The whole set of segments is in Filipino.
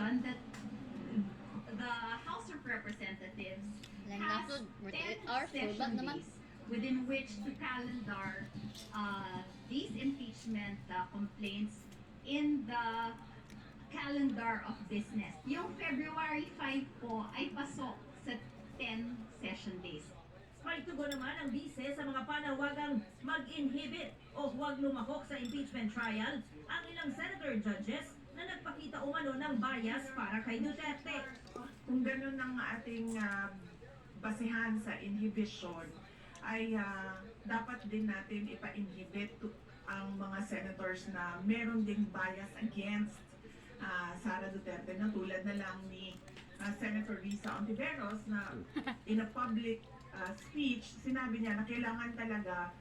mention that the House of Representatives has 10 session days within which to calendar these impeachment complaints in the calendar of business. Yung February 5 po ay pasok sa 10 session days. May tugon naman ang bise sa mga panawagang mag-inhibit o huwag lumahok sa impeachment trial ang ilang senator judges na nagpakita umano ng bias para kay Duterte. Kung ganun ang ating basehan sa inhibition, ay dapat din natin ipa-inhibit ang mga senators na meron ding bias against Sara Duterte, na tulad na lang ni Senator Risa Ontiveros na in a public speech, sinabi niya na kailangan talaga,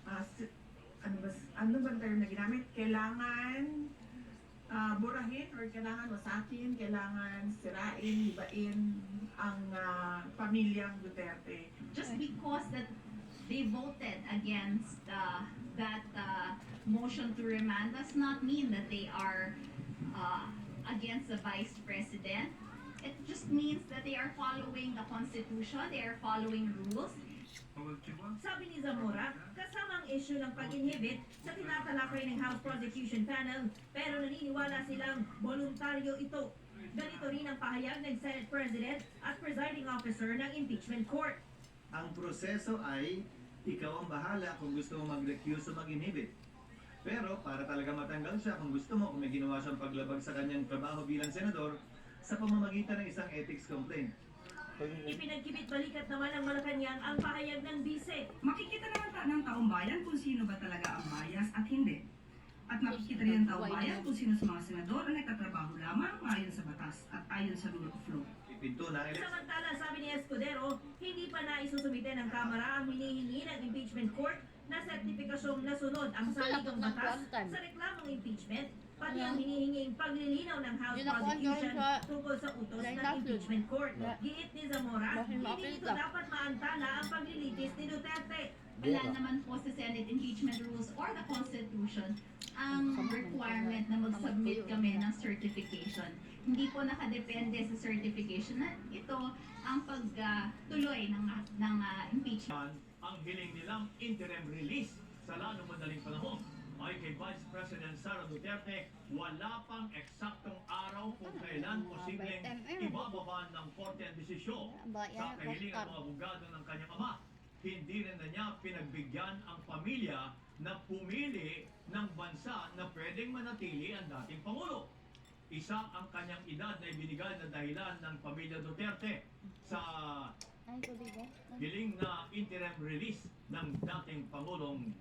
ano ba ang term na ginamit? Kailangan burahin or kailangan wasakin, kailangan sirain, ibain ang pamilyang Duterte. Just because that they voted against that motion to remand does not mean that they are against the Vice President. It just means that they are following the Constitution, they are following rules. Sabi ni Zamora, kasama ang issue ng pag-inhibit sa tinatalakay ng House Prosecution Panel, pero naniniwala silang voluntaryo ito. Ganito rin ang pahayag ng Senate President at Presiding Officer ng Impeachment Court. Ang proseso ay ikaw ang bahala kung gusto mo mag-recuse o mag-inhibit. Pero para talaga matanggal siya, kung gusto mo, kung may ginawa siyang paglabag sa kanyang trabaho bilang senador, sa pamamagitan ng isang ethics complaint. Ipinagkibit balikat naman ng Malacanang ang pahayag ng bise. Makikita naman ng taong bayan kung sino ba talaga ang bias at hindi. At makikita rin ng taong bayan kung sino sa mga senador ang nagtatrabaho lamang ayon sa batas at ayon sa rule of law. Ipinto na eleksyon. Samantala, sabi ni Escudero, hindi pa na isusumite ng Kamara ang hinihingi ng impeachment court na sertipikasyong nasunod ang saligang batas sa reklamong impeachment, pati ang hinihinging paglilinaw ng House Prosecution tungkol sa utos ng impeachment court. Giit ni Zamora, hindi ito dapat maantala ang paglilitis ni Duterte. Wala naman po sa Senate impeachment rules or the Constitution ang requirement na mag-submit kami ng certification. Hindi po nakadepende sa certification na ito ang pagtuloy ng impeachment. Ang hiling nilang interim release sa lalong madaling panahon ay kay Vice President Sara Duterte, wala pang eksaktong araw kung kailan posibleng ibababa ng korte ang desisyon. Sa kahilingan ng mga abogado ng kanyang ama, hindi rin na niya pinagbigyan ang pamilya na pumili ng bansa na pwedeng manatili ang dating Pangulo. Isa ang kanyang edad na ibinigay na dahilan ng pamilya Duterte sa hiling na interim release ng dating Pangulong